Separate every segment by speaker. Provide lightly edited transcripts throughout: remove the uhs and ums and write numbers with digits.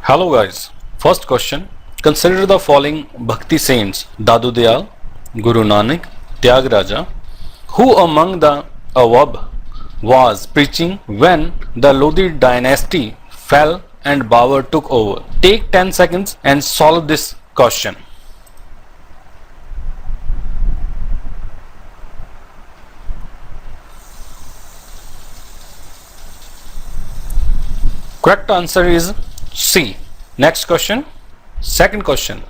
Speaker 1: Hello guys. First question. Consider the following Bhakti saints: Dadu Dayal, Guru Nanak, Tyagaraja. Who among the above was preaching when the Lodi dynasty fell and Babur took over? Take 10 seconds and solve this question. Correct answer is C. Next question. Second question.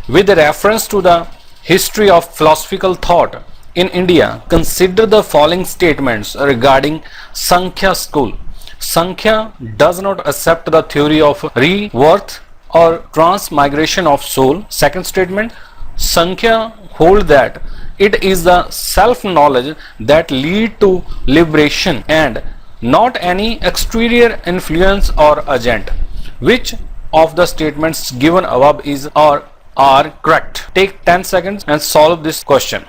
Speaker 1: With reference to the history of philosophical thought in India, consider the following statements regarding Sankhya school. Sankhya does not accept the theory of rebirth or transmigration of soul. Second statement. Sankhya hold that it is the self-knowledge that lead to liberation and not any exterior influence or agent. Which of the statements given above is or are correct? Take 10 seconds and solve this question.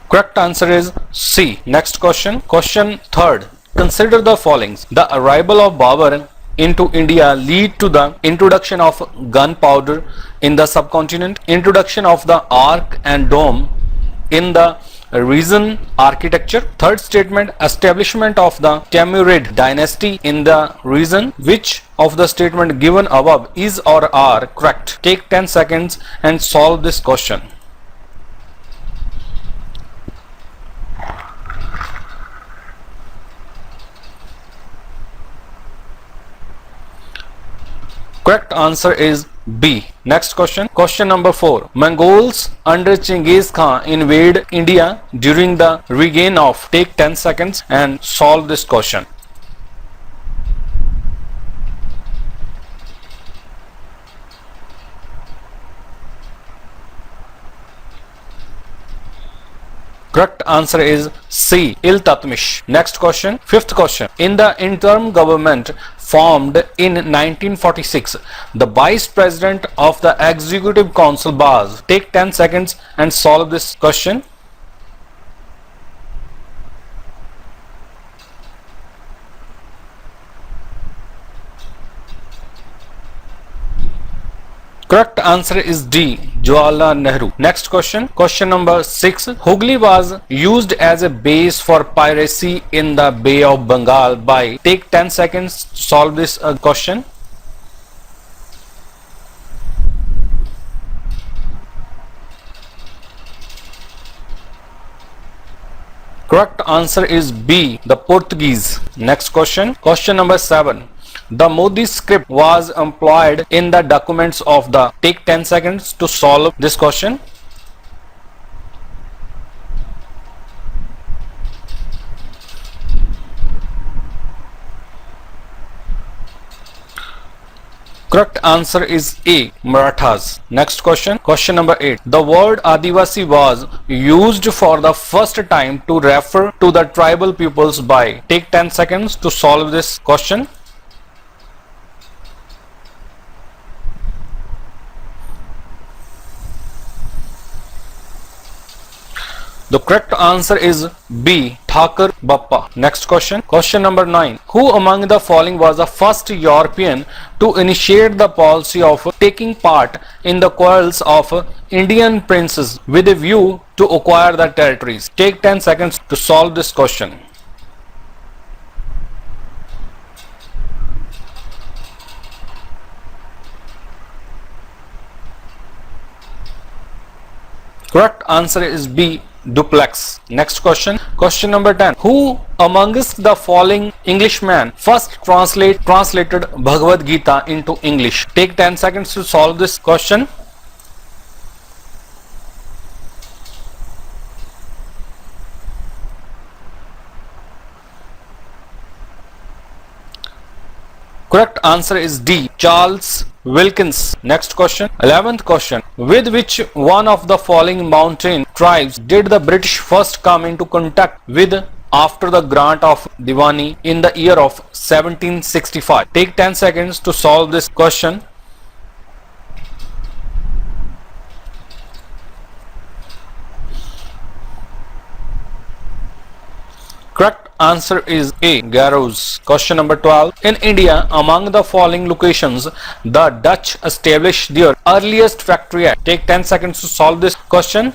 Speaker 1: Correct answer is C. Next question. Question third. Consider the following. The arrival of Babur into India lead to the introduction of gunpowder in the subcontinent, introduction of the arc and dome in the region architecture. Third statement, establishment of the Timurid dynasty in the region. Which of the statement given above is or are correct? Take 10 seconds and solve this question. Correct answer is B. Next question. Question number 4. Mongols under Genghis Khan invade India during the reign of. Take 10 seconds and solve this question. Correct answer is C. Iltutmish. Next question. Fifth question. In the interim government formed in 1946, the vice president of the executive council was. Take 10 seconds and solve this question. Correct answer is D. Jawaharlal Nehru. Next question. Question number 6. Hooghly was used as a base for piracy in the Bay of Bengal by. Take 10 seconds to solve this question. Correct answer is B. The Portuguese. Next question. Question number 7. The Modi script was employed in the documents of the. Take 10 seconds to solve this question. Correct answer is A. Marathas. Next question. Question number 8. The word Adivasi was used for the first time to refer to the tribal peoples by. Take 10 seconds to solve this question. The correct answer is B. Thakur Bappa. Next question. Question number 9. Who among the following was the first European to initiate the policy of taking part in the quarrels of Indian princes with a view to acquire the territories? Take 10 seconds to solve this question. Correct answer is B. Duplex. Next question. Question number 10. Who amongst the following Englishmen first translated Bhagavad Gita into English? Take 10 seconds to solve this question. Correct answer is D. Charles Wilkins. Next question. 11th question. With which one of the following mountain tribes did the British first come into contact with after the grant of Diwani in the year of 1765? Take 10 seconds to solve this question. answer is A. Garrows. Question number 12. In India, among the following locations, the Dutch established their earliest factory at. Take 10 seconds to solve this question.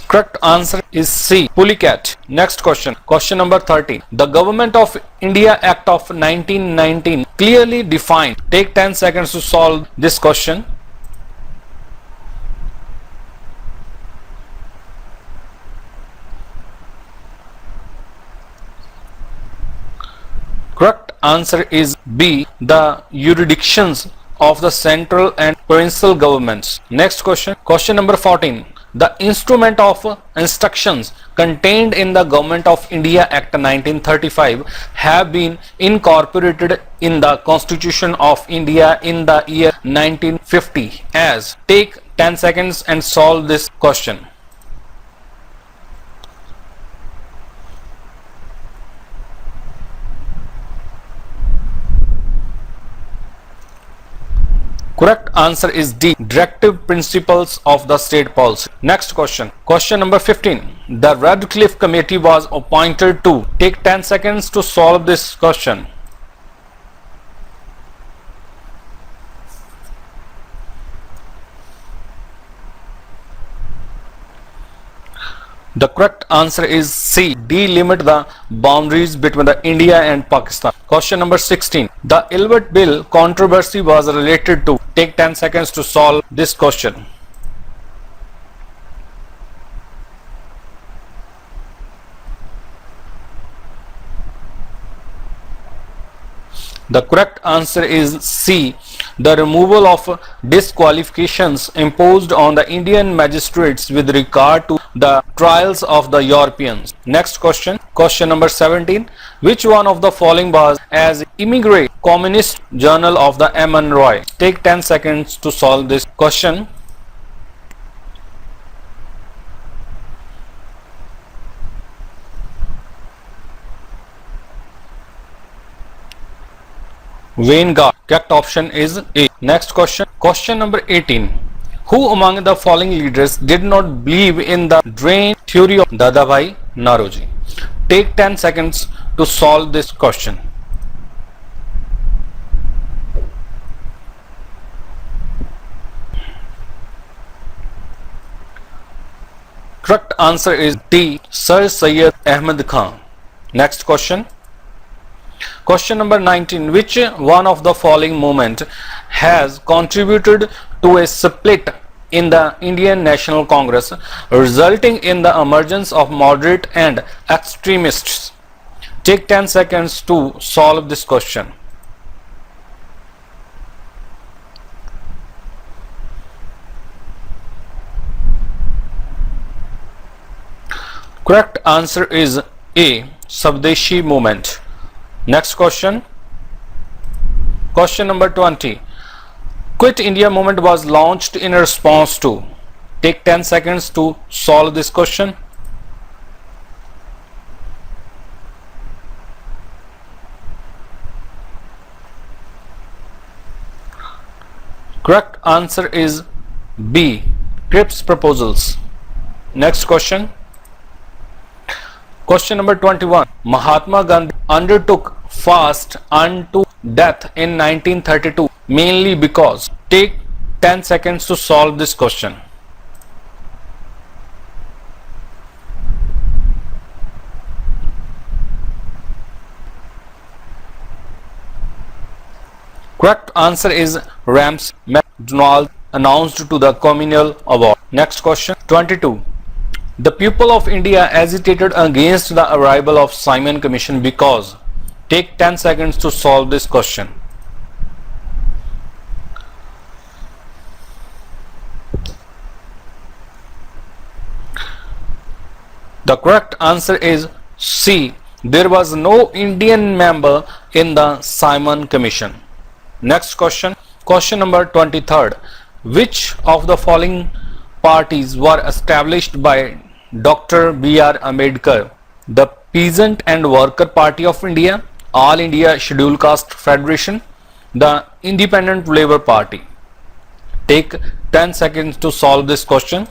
Speaker 1: Correct answer is C. Pulicat. Next question. Question number 13. The Government of India Act of 1919 clearly defined. Take 10 seconds to solve this question. Correct answer is B. The jurisdictions of the central and provincial governments. Next question. Question number 14. The instrument of instructions contained in the Government of India Act 1935 have been incorporated in the Constitution of India in the year 1950 as. Take 10 seconds and solve this question. Correct answer is D. Directive principles of the state policy. Next question. Question number 15. The Radcliffe Committee was appointed to. Take 10 seconds to solve this question. The correct answer is C. Delimit the boundaries between the India and Pakistan. Question number 16. The Ilbert Bill controversy was related to. Take 10 seconds to solve this question. The correct answer is C. The removal of disqualifications imposed on the Indian magistrates with regard to the trials of the Europeans. Next question. Question number 17. Which one of the following was as immigrant communist journal of the M.N. Roy? Take 10 seconds to solve this question. Vanguard. Correct option is A. Next question. Question number 18. Who among the following leaders did not believe in the drain theory of Dadabhai Naoroji? Take 10 seconds to solve this question. Correct answer is D. Sir Syed Ahmad Khan. Next question. Question number 19. Which one of the following movement has contributed to a split in the Indian National Congress, resulting in the emergence of moderate and extremists? Take 10 seconds to solve this question. Correct answer is A. Swadeshi movement. Next question. Question number 20. Quit India movement was launched in response to. Take 10 seconds to solve this question. Correct answer is B. Cripps proposals. Next question. Question number 21. Mahatma Gandhi undertook fast unto death in 1932 mainly because. Take 10 seconds to solve this question. Correct answer is Rams McDonald announced to the communal award. Next question. 22. The people of India agitated against the arrival of Simon Commission because. Take 10 seconds to solve this question. The correct answer is C. There was no Indian member in the Simon Commission. Next question. Question number 23rd. Which of the following parties were established by Dr. B.R. Ambedkar? The Peasant and Worker Party of India, All India Scheduled Caste Federation, the Independent Labour Party? Take 10 seconds to solve this question.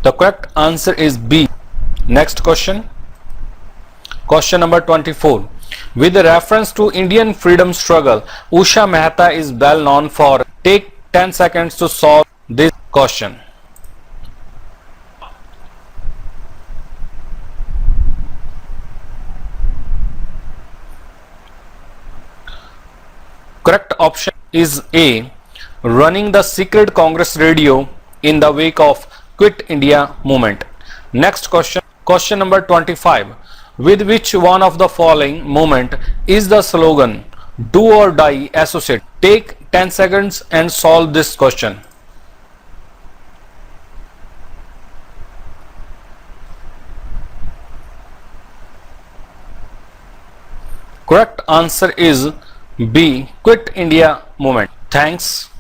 Speaker 1: The correct answer is B. Next question. Question number 24. With reference to Indian freedom struggle, Usha Mehta is well known for. Take 10 seconds to solve this question. Correct option is A. Running the secret Congress radio in the wake of Quit India movement. Next question. Question number 25. With which one of the following movement is the slogan "Do or Die" associated? Take 10 seconds and solve this question. Correct answer is B. Quit India movement. Thanks.